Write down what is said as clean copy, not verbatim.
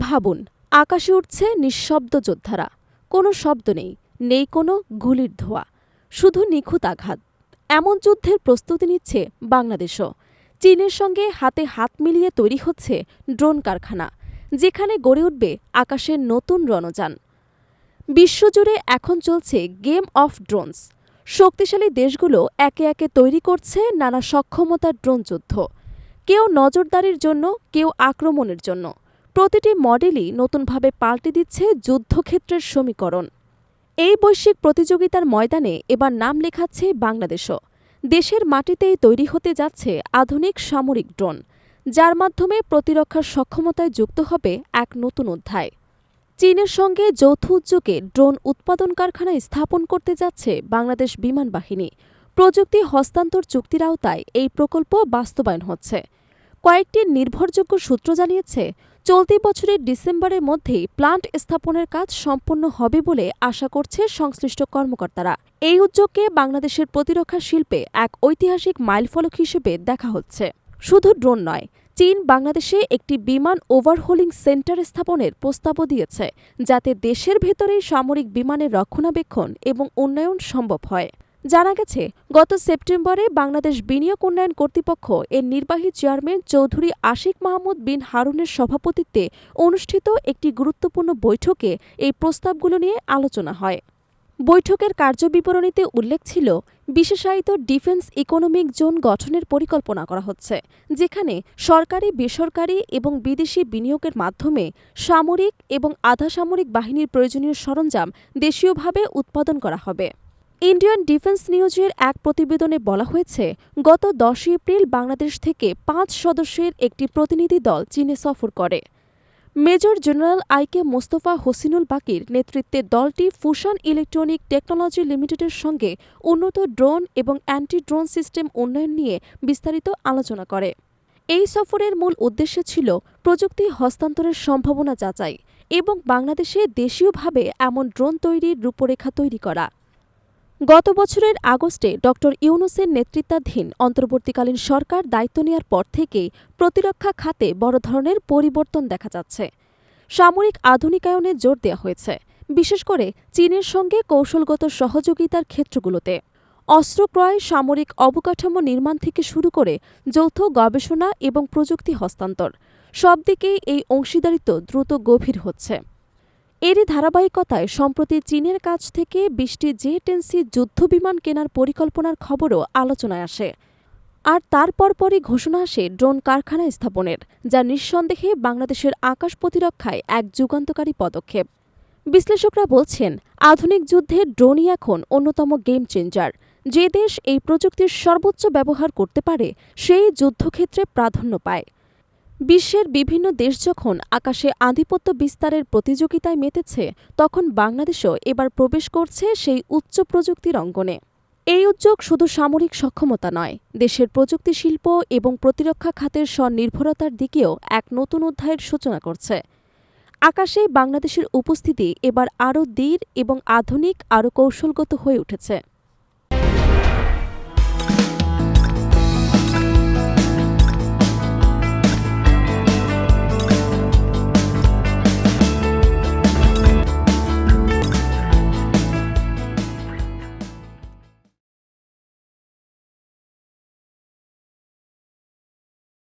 ভাবুন, আকাশে উঠছে নিঃশব্দ যোদ্ধারা। কোনো শব্দ নেই, নেই কোনো গুলির ধোঁয়া, শুধু নিখুঁত আঘাত। এমন যুদ্ধের প্রস্তুতি নিচ্ছে বাংলাদেশও। চীনের সঙ্গে হাতে হাত মিলিয়ে তৈরি হচ্ছে ড্রোন কারখানা, যেখানে গড়ে উঠবে আকাশের নতুন রণযান। বিশ্বজুড়ে এখন চলছে গেম অফ ড্রোনস। শক্তিশালী দেশগুলো একে একে তৈরি করছে নানা সক্ষমতার ড্রোন যুদ্ধ। কেউ নজরদারির জন্য, কেউ আক্রমণের জন্য। প্রতিটি মডেলই নতুনভাবে পাল্টে দিচ্ছে যুদ্ধক্ষেত্রের সমীকরণ। এই বৈশ্বিক প্রতিযোগিতার ময়দানে এবার নাম লেখাচ্ছে বাংলাদেশও। দেশের মাটিতেই তৈরি হতে যাচ্ছে আধুনিক সামরিক ড্রোন, যার মাধ্যমে প্রতিরক্ষার সক্ষমতায় যুক্ত হবে এক নতুন অধ্যায়। চীনের সঙ্গে যৌথ উদ্যোগে ড্রোন উৎপাদন কারখানা স্থাপন করতে যাচ্ছে বাংলাদেশ বিমান বাহিনী। প্রযুক্তি হস্তান্তর চুক্তির আওতায় এই প্রকল্প বাস্তবায়ন হচ্ছে। কয়েকটি নির্ভরযোগ্য সূত্র জানিয়েছে, চলতি বছরের ডিসেম্বরের মধ্যেই প্লান্ট স্থাপনের কাজ সম্পন্ন হবে বলে আশা করছে সংশ্লিষ্ট কর্মকর্তারা। এই উদ্যোগকে বাংলাদেশের প্রতিরক্ষা শিল্পে এক ঐতিহাসিক মাইলফলক হিসেবে দেখা হচ্ছে। শুধু ড্রোন নয়, চীন বাংলাদেশে একটি বিমান ওভারহোলিং সেন্টার স্থাপনের প্রস্তাবও দিয়েছে, যাতে দেশের ভেতরেই সামরিক বিমানের রক্ষণাবেক্ষণ এবং উন্নয়ন সম্ভব হয়। জানা গেছে, গত সেপ্টেম্বরে বাংলাদেশ বিনিয়োগ উন্নয়ন কর্তৃপক্ষ এর নির্বাহী চেয়ারম্যান চৌধুরী আশিক মাহমুদ বিন হারুনের সভাপতিত্বে অনুষ্ঠিত একটি গুরুত্বপূর্ণ বৈঠকে এই প্রস্তাবগুলো নিয়ে আলোচনা হয়। বৈঠকের কার্যবিবরণীতে উল্লেখ ছিল, বিশেষায়িত ডিফেন্স ইকোনমিক জোন গঠনের পরিকল্পনা করা হচ্ছে, যেখানে সরকারি, বেসরকারি এবং বিদেশি বিনিয়োগের মাধ্যমে সামরিক এবং আধা সামরিক বাহিনীর প্রয়োজনীয় সরঞ্জাম দেশীয়ভাবে উৎপাদন করা হবে। ইন্ডিয়ান ডিফেন্স নিউজের এক প্রতিবেদনে বলা হয়েছে, গত 10 এপ্রিল বাংলাদেশ থেকে 5 সদস্যের একটি প্রতিনিধি দল চীনে সফর করে। মেজর জেনারেল আইকে মোস্তফা হোসিনুল বাকির নেতৃত্বে দলটি ফুশন ইলেকট্রনিক টেকনোলজি লিমিটেডের সঙ্গে উন্নত ড্রোন এবং অ্যান্টি ড্রোন সিস্টেম উন্নয়ন নিয়ে বিস্তারিত আলোচনা করে। এই সফরের মূল উদ্দেশ্য ছিল প্রযুক্তি হস্তান্তরের সম্ভাবনা যাচাই এবং বাংলাদেশে দেশীয়ভাবে এমন ড্রোন তৈরির রূপরেখা তৈরি করা। গত বছরের আগস্টে ড ইউনূসের নেতৃত্বাধীন অন্তর্বর্তীকালীন সরকার দায়িত্ব নেওয়ার পর থেকেই প্রতিরক্ষা খাতে বড় ধরনের পরিবর্তন দেখা যাচ্ছে। সামরিক আধুনিকায়নে জোর দেওয়া হয়েছে, বিশেষ করে চীনের সঙ্গে কৌশলগত সহযোগিতার ক্ষেত্রগুলোতে। অস্ত্র ক্রয়, সামরিক অবকাঠামো নির্মাণ থেকে শুরু করে যৌথ গবেষণা এবং প্রযুক্তি হস্তান্তর, সব দিকেই এই অংশীদারিত্ব দ্রুত গভীর হচ্ছে। এরই ধারাবাহিকতায় সম্প্রতি চীনের কাছ থেকে 20টি জে-10সি যুদ্ধবিমান কেনার পরিকল্পনার খবরও আলোচনায় আসে। আর তার পরপরই ঘোষণা আসে ড্রোন কারখানা স্থাপনের, যা নিঃসন্দেহে বাংলাদেশের আকাশ প্রতিরক্ষায় এক যুগান্তকারী পদক্ষেপ। বিশ্লেষকরা বলছেন, আধুনিক যুদ্ধে ড্রোনই এখন অন্যতম গেম চেঞ্জার। যে দেশ এই প্রযুক্তির সর্বোচ্চ ব্যবহার করতে পারে, সেই যুদ্ধক্ষেত্রে প্রাধান্য পায়। বিশ্বের বিভিন্ন দেশ যখন আকাশে আধিপত্য বিস্তারের প্রতিযোগিতায় মেতেছে, তখন বাংলাদেশও এবার প্রবেশ করছে সেই উচ্চ প্রযুক্তির অঙ্গনে। এই উদ্যোগ শুধু সামরিক সক্ষমতা নয়, দেশের প্রযুক্তি শিল্প এবং প্রতিরক্ষা খাতের স্বনির্ভরতার দিকেও এক নতুন অধ্যায়ের সূচনা করছে। আকাশে বাংলাদেশের উপস্থিতি এবার আরও দৃঢ় এবং আধুনিক, আরও কৌশলগত হয়ে উঠেছে।